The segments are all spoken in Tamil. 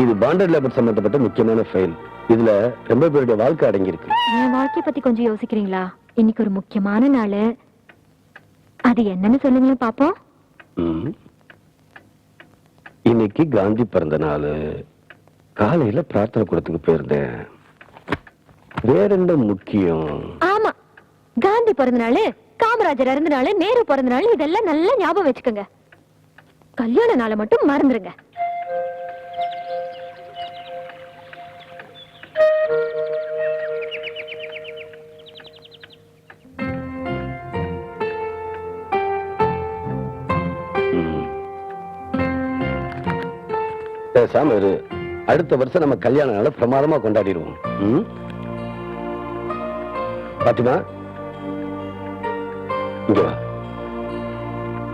இது பாண்டட் லேபர் சம்பந்தப்பட்ட முக்கியமான ஃபைல். இதுல ரொம்ப பேருடைய வாழ்க்கை அடங்கி இருக்கு. என் வாழ்க்கைய பத்தி கொஞ்சம் யோசிக்கிறீங்களா? இன்னைக்கு ஒரு முக்கியமான நாள். அது என்னன்னு சொல்லுங்களேன் பாப்போம். இன்னைக்கு காந்தி பிறந்த நாள். காலையில பிரார்த்தனை கூடத்துக்கு போயிருந்தேன். வேற என்ன முக்கியம்? ஆமா, காந்தி பிறந்த நாள், காமராஜர் இறந்த நாள், நேரு பிறந்த நாள், இதெல்லாம் நல்லா ஞாபகம் வச்சுக்கோங்க. கல்யாண நாளை மட்டும் மறந்துருங்க. பேசாம இரு. அடுத்த வருஷம் நம்ம கல்யாண நாளை பிரமாதமா கொண்டாடிடுவோம். பாத்திமா, இங்க வா.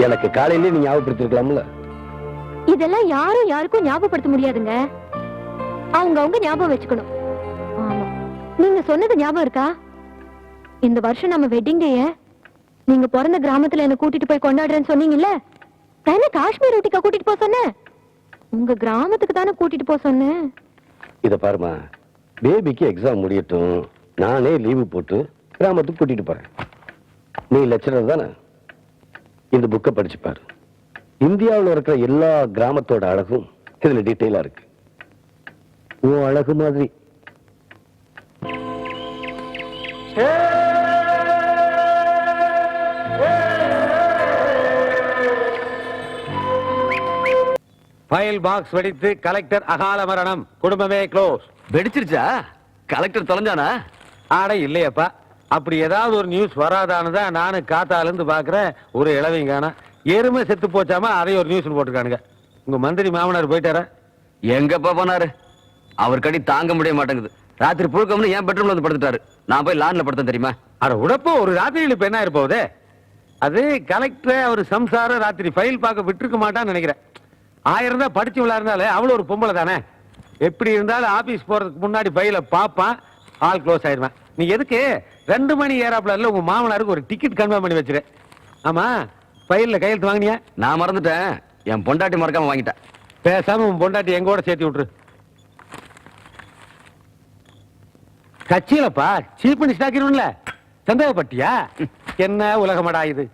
எனக்கு காலையிலே நீ ஞாபகப்படுத்திருக்கலாம்ல. இதெல்லாம் யாரும் யாருக்கும் ஞாபகப்படுத்த முடியாதுங்க. அவங்க ஞாபகம் வச்சுக்கணும். ஆமா, நீங்க சொன்னது ஞாபகம் இருக்கா? இந்த வருஷம் நம்ம வெட்டிங் டேய நீங்க பிறந்த கிராமத்துல என்ன கூட்டிட்டு போய் கொண்டாடுறேன்னு சொன்னீங்கல்ல. தானே காஷ்மீர் ஊட்டிக்கா கூட்டிட்டு போக சொன்னேன்? உங்க கிராமத்துக்கு தானே கூட்டிட்டு போக சொன்னேன். இத பாருமா, பேபிக்கு எக்ஸாம் முடியட்டும், நானே லீவு போட்டு கிராமத்துக்கு கூட்டிட்டு போறேன். நீ லெக்சரர் தானே, இந்த புக்கை படிச்சு பாரு. இந்தியாவில் இருக்கிற எல்லா கிராமத்தோட அழகும் இதுல டீட்டெயிலா இருக்கு. உன் அழகு மாதிரி. ஃபைல் பாக்ஸ் வெடித்து கலெக்டர் அகால மரணம். குடும்பமே க்ளோஸ். வெடிச்சிருச்சா? கலெக்டர் தொலைஞ்சானா? ஆட இல்லையப்பா. அப்படி ஏதாவது ஒரு நியூஸ் வராதானுதான் நானும் காத்தால இருந்து பாக்குறேன். ஒரு இளவைங்கான எருமை செத்து போச்சாம அதை ஒரு நியூஸ் போட்டுருக்கானுங்க. உங்க மந்திரி மாமனார் போயிட்டாரா? எங்கப்பா போனாரு? அவர் கடி தாங்க முடிய மாட்டேங்குது. ராத்திரி புழுக்கம்னு ஏன் பெட்ரூம்ல வந்து படுத்துட்டாரு. நான் போய் லான்ல படுத்தேன் தெரியுமா? அட உடப்போ, ஒரு ராத்திரியில் இப்ப என்ன இருப்போதே. அது கலெக்டர் அவர் சம்சார ராத்திரி ஃபைல் பார்க்க விட்டுருக்க மாட்டான்னு நினைக்கிறேன். 1000 தான் படிச்சு விளையாடுனாலே அவளும் ஒரு பொம்பளை தானே. எப்படி இருந்தாலும் ஆபீஸ் போறதுக்கு முன்னாடி ஃபைல பாப்பான், ஆல் க்ளோஸ் ஆயிடுவேன். நீ எதுக்கு 2 மணி ஏறாப்ல உங்க மாமனாருக்கு ஒரு டிக்கெட் கன்ஃபார்ம் பண்ணி வச்சிரு. ஆமா, ஃபைல்ல கையெழுத்து வாங்கினியா? நான் மறந்துட்டேன். என் பொண்டாட்டி மறக்காம வாங்கிட்டேன். பேசாம உன் பொண்டாட்டி எங்கூட சேர்த்து விட்டுரு. கட்சியிலப்பா சீப் பண்ணி ஸ்டாக்கிடும்ல. சந்தேகப்பட்டியா? என்ன உலகமடா இது.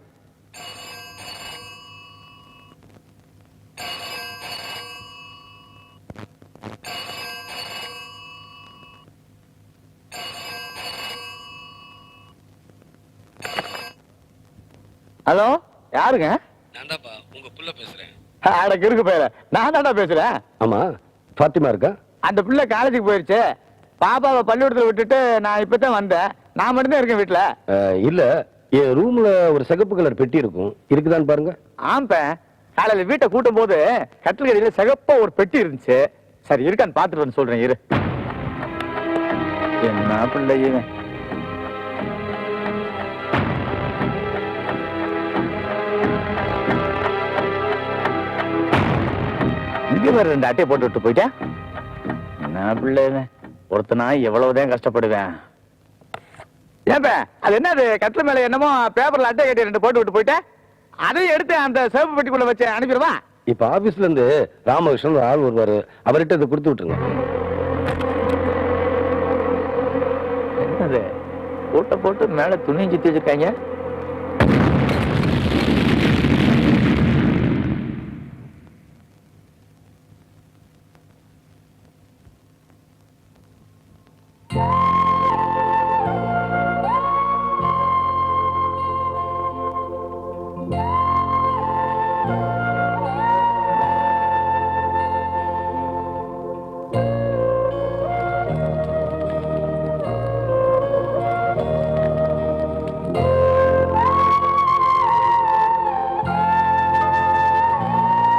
ஹலோ, யாருங்க? நான்தாப்பா உங்க புள்ள பேசுறேன். அடக்கு இருக்கு பேர, நான் தான்டா பேசுறேன். ஆமா, பாத்திமா இருக்கா? அந்த பிள்ளை காலேஜுக்கு போயிருச்சு. பாப்பாவை பள்ளிக்கூடத்துல விட்டுட்டு நான் இப்பதான் வந்தேன். நான் மட்டும்தான் இருக்கேன் வீட்டுல. இல்ல, என் ரூம்ல ஒரு சிகப்பு கலர் பெட்டி இருக்கும், இருக்குதான்னு பாருங்க. ஆம்பே, காலையில வீட்டை கூட்டும் போது கட்டில் கடையில சிகப்பா ஒரு பெட்டி இருந்துச்சு. சரி, இருக்கான்னு பாத்துட்டு வந்து சொல்றேன் இரு. என்ன பிள்ளை இவன்? இங்க வேற 2 அட்டையை போட்டு விட்டு போயிட்டேன். என்ன பிள்ளை இவன்? ஒருத்தனா எவ்வளவுதான் கஷ்டப்படுவேன். ஏன்ப, அது என்னது கட்டில மேல என்னமோ பேப்பர்ல அட்டை கட்டி 2 போட்டு விட்டு போயிட்டேன். அதையும் எடுத்து அந்த சேப்பு பெட்டிக்குள்ள வச்சு அனுப்பிடுவா. இப்ப ஆபீஸ்ல இருந்து ராமகிருஷ்ணன் ஒரு ஆள் வருவாரு, அவர்கிட்ட இதை கொடுத்து விட்டுருங்க. என்னது போட்ட போட்டு மேல துணியும் சுத்தி வச்சிருக்காங்க.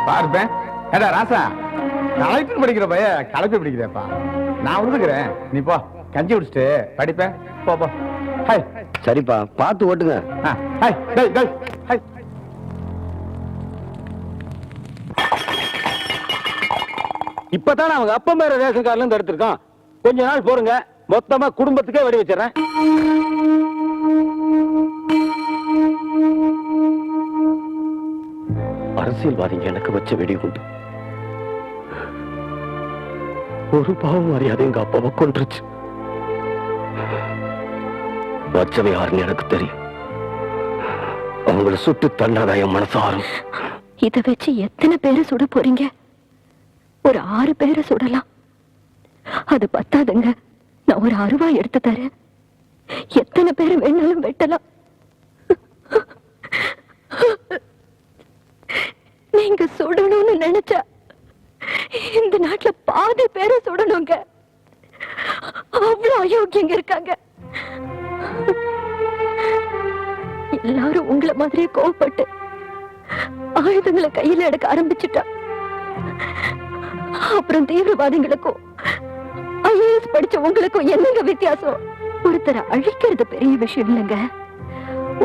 பார்ப்பேன். ஏடா ராசா, கலெக்டர் படிக்கிற பைய கலப்பி பிடிக்கிறேப்பா. நான் விழுந்துக்கிறேன், நீ போ கஞ்சி குடிச்சிட்டு படிப்பேன். போ போ. ஹாய். சரிப்பா, பார்த்து ஓட்டுங்க. ஹாய் டேய் டேய் ஹாய். இப்பதான் அவங்க அப்பா மேல ரேஷன் கார்டுல இருந்து எடுத்திருக்கான். கொஞ்ச நாள் போருங்க, மொத்தமா குடும்பத்துக்கே வெடி வச்சிடறேன். அரசியல்வாதிங்க எனக்கு வச்ச வெடி உண்டு. ஒரு பாவம் அறியாத எங்க அப்பாவை கொன்றுச்சு. வச்சவை யாருன்னு எனக்கு தெரியும். அவங்கள சுட்டு தள்ளாத என் மனசாரும். இத வச்சு எத்தனை பேரை சுட போறீங்க? ஒரு 6 பேரை சுடலாம். அது பத்தாதுங்க. நான் ஒரு அருவா எடுத்து தரேன். எத்தனை பேரை வேணாலும் வெட்டலாம். நீங்க சுடணும்னு நினைச்சா இந்த நாட்டுல பாதி பேரை சுடணுங்க. அவ்வளவு அயோக்கியங்க இருக்காங்க. எல்லாரும் உங்களை மாதிரியே கோவப்பட்டு ஆயுதங்களை கையில எடுக்க ஆரம்பிச்சுட்டா அப்புறம் தீவிரவாதிகளுக்கும் ஐஏஎஸ் படிச்ச உங்களுக்கும் என்னங்க வித்தியாசம்? ஒருத்தரை அழிக்கிறது பெரிய விஷயம் இல்லைங்க.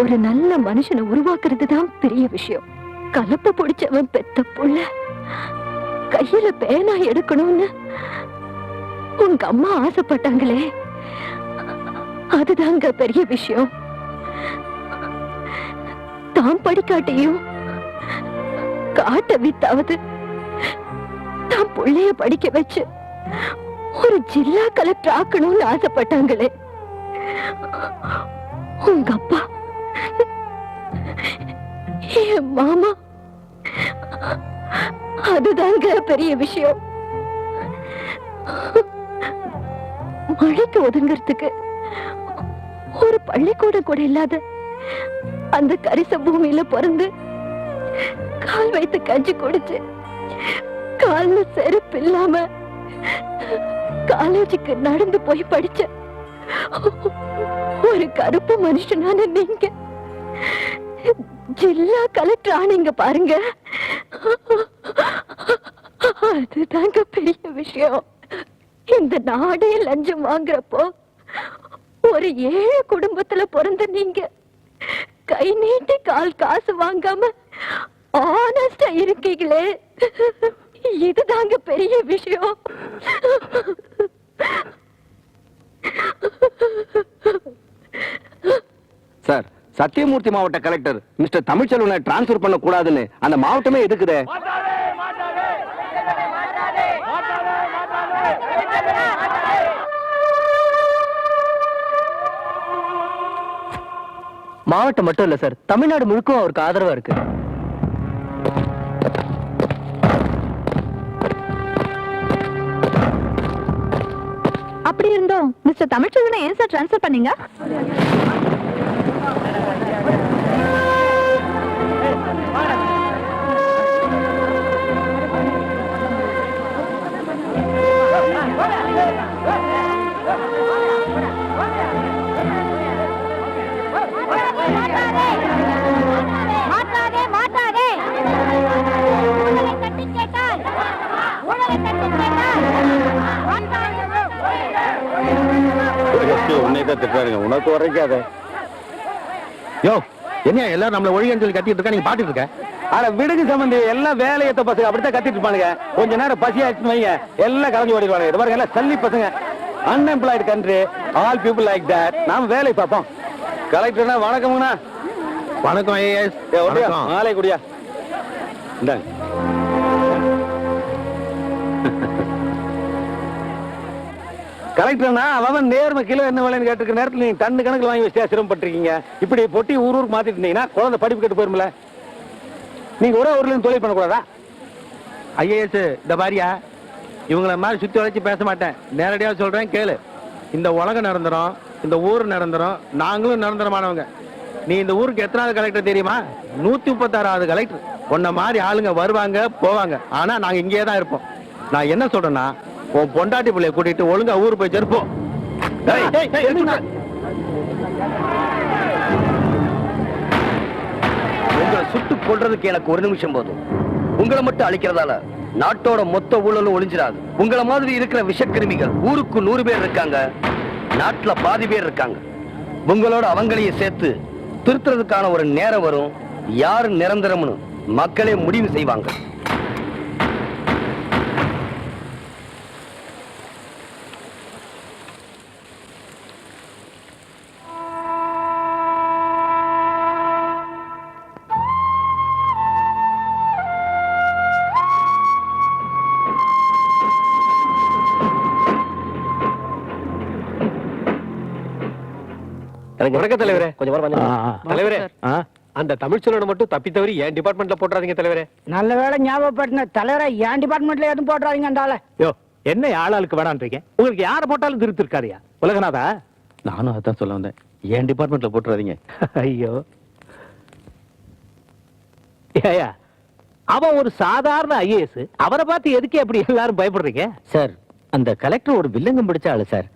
ஒரு நல்ல மனுஷனை உருவாக்குறது தான் பெரிய விஷயம். கலப்ப பிடிச்சவன் பெத்த புள்ள கையில பேனா எடுக்கணும்னு உங்க அம்மா ஆசைப்பட்டாங்களே, அதுதாங்க பெரிய விஷயம். தாம் படிக்காட்டியும் காட்ட வித்தாவது தான் புள்ளைய படிக்க வச்சு ஒரு ஜில்லா கலெக்டர் ஆக்கணும்னு ஆசைப்பட்டாங்களே உங்க அப்பா, என் மாமா, அதுதாங்க பெரிய விஷயம். மழைக்கு ஒதுங்கிறதுக்கு ஒரு பள்ளிக்கூடம் கூட இல்லாத அந்த கரிச பூமியில பிறந்து கால் வைத்து கஞ்சி குடிச்சு கால்ல செருப்பு இல்லாம காலேஜுக்கு நடந்து போய் படிச்ச ஒரு கருப்பு மனுஷனான நீங்க ஜில்லா கலெக்டர் ஆனீங்க பாருங்க. அதுதாங்க பெரிய விஷயம். இந்த நாடே லஞ்சம் வாங்குறப்போ ஒரு 7 குடும்பத்துல பிறந்த நீங்க கை நீட்டி கால் காசு வாங்காம ஆனஸ்டா இருக்கீங்களே, இதுதாங்க பெரிய விஷயம். சார், சத்தியமூர்த்தி மாவட்ட கலெக்டர் மிஸ்டர் தமிழ்ச்செல்வனை டிரான்ஸ்பர் பண்ண கூடாதுன்னு அந்த மாவட்டமே எதுக்குதே? மாவட்டம் மட்டும் இல்ல சார், தமிழ்நாடு முழுக்கும் அவருக்கு ஆதரவா இருக்கு. அப்படி இருந்தோம் மிஸ்டர் தமிழ்ச்செல்வனை ஏன் சார் ட்ரான்ஸ்ஃபர் பண்ணீங்க? உனக்கு உரைக்காத. யோ, என்ன எல்லாரும் நம்மள ஒழிகன்னு சொல்லி கத்திட்டு இருக்கா, நீங்க பாத்துட்டு இருக்க? ஆனா விடுதி சம்பந்தி எல்லாம் வேலையத்த பசங்க அப்படித்தான் கத்திட்டு இருப்பானுங்க. கொஞ்ச நேரம் பசி ஆயிடுச்சுன்னு வைங்க, எல்லாம் கலந்து ஓடிடுவாங்க. இது பாருங்க, எல்லாம் சல்லி பசங்க. Unemployed country, all people like that. நாம வேலை பார்ப்போம். கலெக்டர்னா வணக்கம்ண்ணா. வணக்கம் ஐஏஎஸ். மாலை குடியா இந்தாங்க. கலெக்டர்னா அவன் நேர்மை கிலோ என்ன விலைன்னு கேட்டிருக்க நேரத்தில் நீங்க டன்னு கணக்கில் வாங்கி வச்சா சிரமப்பட்டிருக்கீங்க. இப்படி பொட்டி ஊருக்கு மாத்திட்டு இருந்தீங்கன்னா குழந்தை படிப்பு கெட்டு போயிருமில்ல. நீங்க ஒரே ஊர்ல இருந்து தொழில் பண்ணக்கூடாதா? ஐஏஎஸ், இந்த பாரியா, இவங்கள மாதிரி சுத்தி வளைச்சு பேச மாட்டேன். நேரடியாக சொல்றேன் கேளு. இந்த உலகம் நிரந்தரம், இந்த ஊர் நிரந்தரம், நாங்களும் நிரந்தரமானவங்க. நீ இந்த ஊருக்கு எத்தனாவது கலெக்டர் தெரியுமா? 136வது கலெக்டர். உன்ன மாதிரி ஆளுங்க வருவாங்க போவாங்க, ஆனா நாங்க இங்கேயே தான் இருப்போம். நான் என்ன சொல்றேன்னா, உன் பொண்டாட்டி பிள்ளைய கூட்டிட்டு ஒழுங்கா ஊர் போய் சேர்ப்போம். உங்களை சுட்டு கொல்றதுக்கு எனக்கு 1 நிமிஷம் போதும். உங்களை மட்டும் அழிக்கிறதால நாட்டோட மொத்த ஊழலும் ஒளிஞ்சிடாது. உங்களை மாதிரி இருக்கிற விஷக்கிருமிகள் ஊருக்கு 100 பேர் இருக்காங்க, நாட்டுல பாதி பேர் இருக்காங்க. உங்களோட அவங்களையும் சேர்த்து திருத்துறதுக்கான ஒரு நேரம் வரும். யாரு நிரந்தரம்னு மக்களே முடிவு செய்வாங்க. வணக்கம் தலைவரே. கொஞ்சம் வர வந்து தலைவரே அந்த தமிழ் செல்வனை மட்டும் தப்பி தவறி என் டிபார்ட்மெண்ட்ல போட்டுறாதீங்க தலைவரே. நல்ல வேளை ஞாபகப்படுத்தின தலைவரை என் டிபார்ட்மெண்ட்ல எதுவும் போட்டுறாதீங்கன்றால. யோ என்ன ஆளாளுக்கு வேணான்றீங்க? உங்களுக்கு யாரை போட்டாலும் திருத்து இருக்காதியா உலகநாதா? நானும் அதான் சொல்ல வந்தேன், என் டிபார்ட்மெண்ட்ல போட்டுறாதீங்க. ஐயோ ஏயா, அவன் ஒரு சாதாரண ஐஏஎஸ், அவரை பார்த்து எதுக்கு அப்படி எல்லாரும் பயப்படுறீங்க? சார் அந்த கலெக்டர் ஒரு வில்லங்கம் பிடிச்ச ஆளு சார்.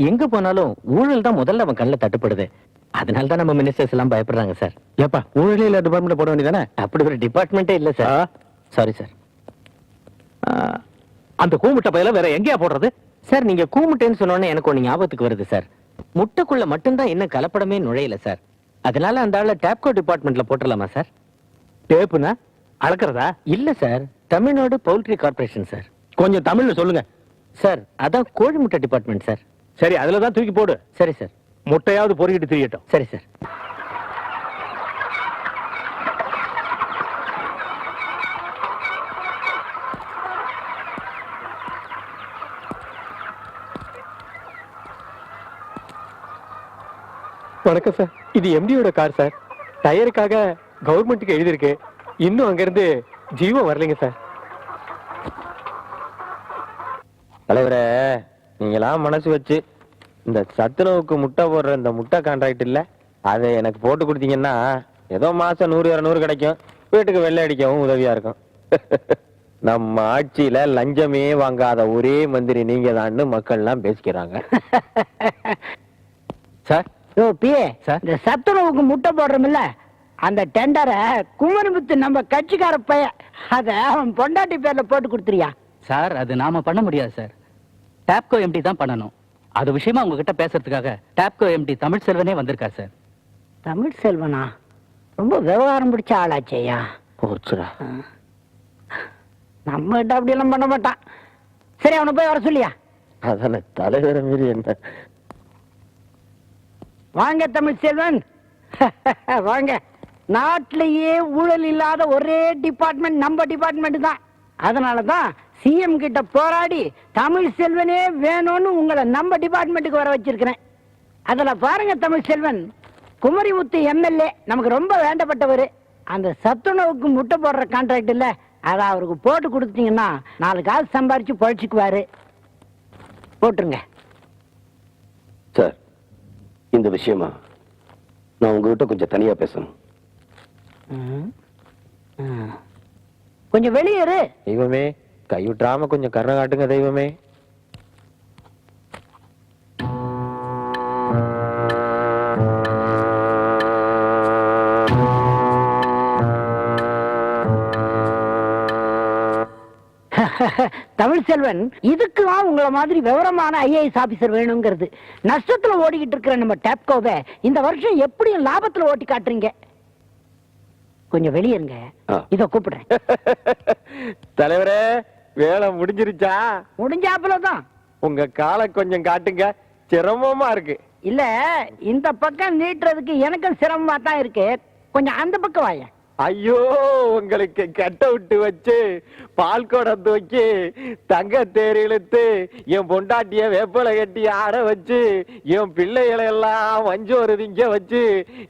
எங்க போனாலும் ஊழல் தான் முதல்ல அவன் கண்ணில் தட்டுப்படுது. அதனால தான் நம்ம மினிஸ்டர்ஸ் எல்லாம் பயப்படுறாங்க சார். ஏப்பா ஊழலே இல்ல டிபார்ட்மெண்ட் போட வேண்டியதானே? அப்படி ஒரு டிபார்ட்மெண்ட்டே இல்ல சார். Sorry sir. அந்த கூமுட்டை பையில வேற எங்கேயா போடுறது? சார் நீங்க கூமுட்டைன்னு சொன்னோன்னே எனக்கு ஒண்ணு ஞாபகத்துக்கு வருது சார். முட்டைக்குள்ள மட்டும்தான் இன்னும் கலப்படமே நுழையல சார். அதனால அந்த ஆளை டேப்கோ டிபார்ட்மெண்ட்ல போட்டுடலாமா சார்? டேப்புனா அளக்கிறதா? இல்ல sir, Tamil Nadu poultry corporation sir. கொஞ்சம் தமிழ்ல சொல்லுங்க சார் அதான் கோழி முட்டை டிபார்ட்மெண்ட் சார். சரி, அதுலதான் தூக்கி போடு. சரி சார். முட்டையாவது பொறுக்கிட்டு தெரியட்டும். சரி சார். வணக்கம் சார், இது எம்டியோட கார் சார். டயருக்காக கவர்மெண்ட்டுக்கு எழுதியிருக்கு. இன்னும் அங்கிருந்து ஜீவம் வரலைங்க சார். தலைவரே, நீங்களாம் மனசு வச்சு இந்த சத்துணவுக்கு முட்டை போடுற இந்த முட்டை கான்ட்ராக்ட் இல்ல, அதை எனக்கு போட்டு கொடுத்தீங்கன்னா ஏதோ மாசம் 100-200 கிடைக்கும், வீட்டுக்கு வெள்ளை அடிக்கவும் உதவியா இருக்கும். நம்ம ஆட்சியில லஞ்சமே வாங்காத ஒரே மந்திரி நீங்க தான்னு மக்கள்லாம் பேசிக்கிறாங்க. சார் யோ பிஏ, சார். இந்த சத்துணவுக்கு முட்டை போடுறோம்ல, அந்த டெண்டரை குமரமுத்து நம்ம கட்சிக்கார பைய அத அவன் பொண்டாட்டி பேர்ல போட்டு கொடுத்துறியா? சார் அது நாம பண்ண முடியாது சார். டாப்கோ எம்டி தான் பண்ணணும். அது விஷயமா உங்ககிட்ட பேசுறதுக்காக டாப்கோ எம்டி தமிழ் செல்வனே வந்திருக்கார் சார். தமிழ் செல்வனா? ரொம்ப விவகாரம் பிடிச்ச ஆளாச்சேயா. போச்சுடா. நம்ம கிட்ட அப்படி எல்லாம் பண்ண மாட்டான். சரி, அவனை போய் வர சொல்லியா. அதான தலைவரை மீறி என்ன? வாங்க தமிழ் செல்வன். வாங்க. நாட்டிலேயே ஊழல் இல்லாத ஒரே டிபார்ட்மெண்ட் நம்ம டிபார்ட்மெண்ட் தான். அதனாலதான் சிஎம் கிட்ட போராடி தமிழ் செல்வனே வேணும்னு உங்களை நம்ம டிபார்ட்மெண்ட்டுக்கு வர வச்சிருக்கிறேன். அதுல பாருங்க தமிழ் செல்வன், குமரிமுத்து எம்எல்ஏ நமக்கு ரொம்ப வேண்டப்பட்டவர். அந்த சத்துணவுக்கு முட்டை போடுற கான்ட்ராக்ட் இல்ல, அதை அவருக்கு போட்டு கொடுத்தீங்கன்னா 4 காசு சம்பாரிச்சு பழிச்சுக்குவாரு. போட்டுருங்க சார். இந்த விஷயமா நான் உங்ககிட்ட கொஞ்சம் தனியா பேசணும். கொஞ்சம் வெளியேறு. தெய்வமே, கைவிட்டுறாம கொஞ்சம் கருணை காட்டுங்க தெய்வமே. தமிழ் செல்வன், இதுக்குதான் உங்களை மாதிரி விவரமான ஐஏஎஸ் ஆபீசர் வேணுங்கிறது. நஷ்டத்துல ஓடிக்கிட்டு இருக்கிற நம்ம டேப்கோவை இந்த வருஷம் எப்படியும் லாபத்துல ஓட்டி காட்டுறீங்க. கொஞ்சம் வெளியேருங்க, இத கூப்பிடுறேன். தலைவரே, வேலை முடிஞ்சிருச்சா? முடிஞ்சாப்புலதான். உங்க காலை கொஞ்சம் காட்டுங்க, சிரமமா இருக்கு. இல்ல, இந்த பக்கம் நீட்டுறதுக்கு எனக்கும் சிரமமா தான் இருக்கு. கொஞ்சம் அந்த பக்கம் வாய. ஐயோ, உங்களுக்கு கட்ட விட்டு வச்சு பால் குடம் தூக்கி தங்க தேர் இழுத்து என் பொண்டாட்டிய வேப்பலை கட்டி ஆட வச்சு என் பிள்ளைகளை எல்லாம் வஞ்சோறு திங்க வச்சு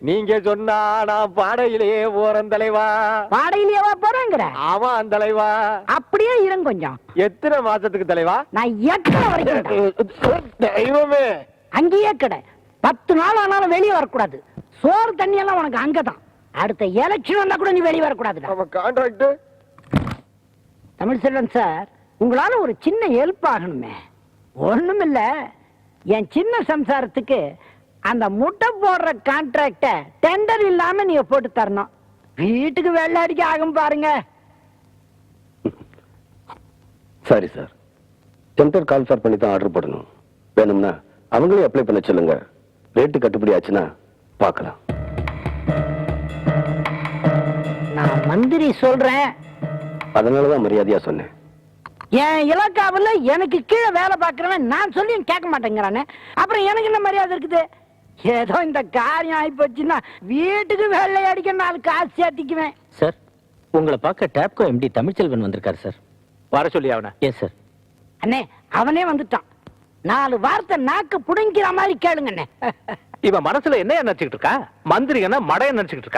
நீங்க சொன்னா நான் பாடையிலேயே போறேன் தலைவா. பாடையிலேயே போறேங்கிற? ஆமா தலைவா. அப்படியே இருங்க கொஞ்சம். எத்தனை மாசத்துக்கு தலைவா? நான் எத்தனை வரைக்கும் தெய்வமே, அங்கேயே கடை. 10 நாள் ஆனாலும் வெளியே வரக்கூடாது. சோறு தண்ணி எல்லாம் உனக்கு அங்கதான். அடுத்த எலெக்ஷன் வந்தா கூட நீ வெளியே வரக்கூடாது. கான்ட்ராக்ட். தமிழ் செல்வன் சார், உங்களால ஒரு சின்ன ஹெல்ப் ஆகணுமே. ஒண்ணுமில்ல, என் சின்ன சம்சாரத்துக்கு அந்த முட்டை போடுற கான்ட்ராக்ட டெண்டர் இல்லாம நீங்க போட்டு தரணும். வீட்டுக்கு வெள்ளை அடிக்க ஆகும் பாருங்க. சரி சார், டெண்டர் கால்ஃபர் பண்ணி தான் ஆர்டர் போடணும். வேணும்னா அவங்களே அப்ளை பண்ண சொல்லுங்க. ரேட்டு கட்டுப்படி ஆச்சுன்னா பார்க்கலாம். நான் மந்திரி சொல்றேன். அதனாலதான் மரியாதையா சொன்னேன். என் இலக்காவில் எனக்கு கீழே வேலை பார்க்கிறவன் நான் சொல்லியும் கேட்க மாட்டேங்கிறானே, அப்புறம் எனக்கு என்ன மரியாதை இருக்குது? ஏதோ இந்த காரியம் ஆகி போச்சுன்னா வீட்டுக்கு வெள்ளை அடிக்க 4 காசு சேர்த்திக்குவேன். சார் உங்களை பார்க்க டாப்கோ எம்டி தமிழ்ச்செல்வன் வந்திருக்காரு சார். வர சொல்லி அவனை. Yes sir. அண்ணே, அவனே வந்துட்டான். 4 வார்த்தை நாக்கு புடுங்கிற மாதிரி கேளுங்க அண்ணே. இவன் மனசுல என்ன நினைச்சுக்கிட்டு இருக்கா? மந்திரிகனா மடைய நினைச்சுக்கிட்டு இருக்கா?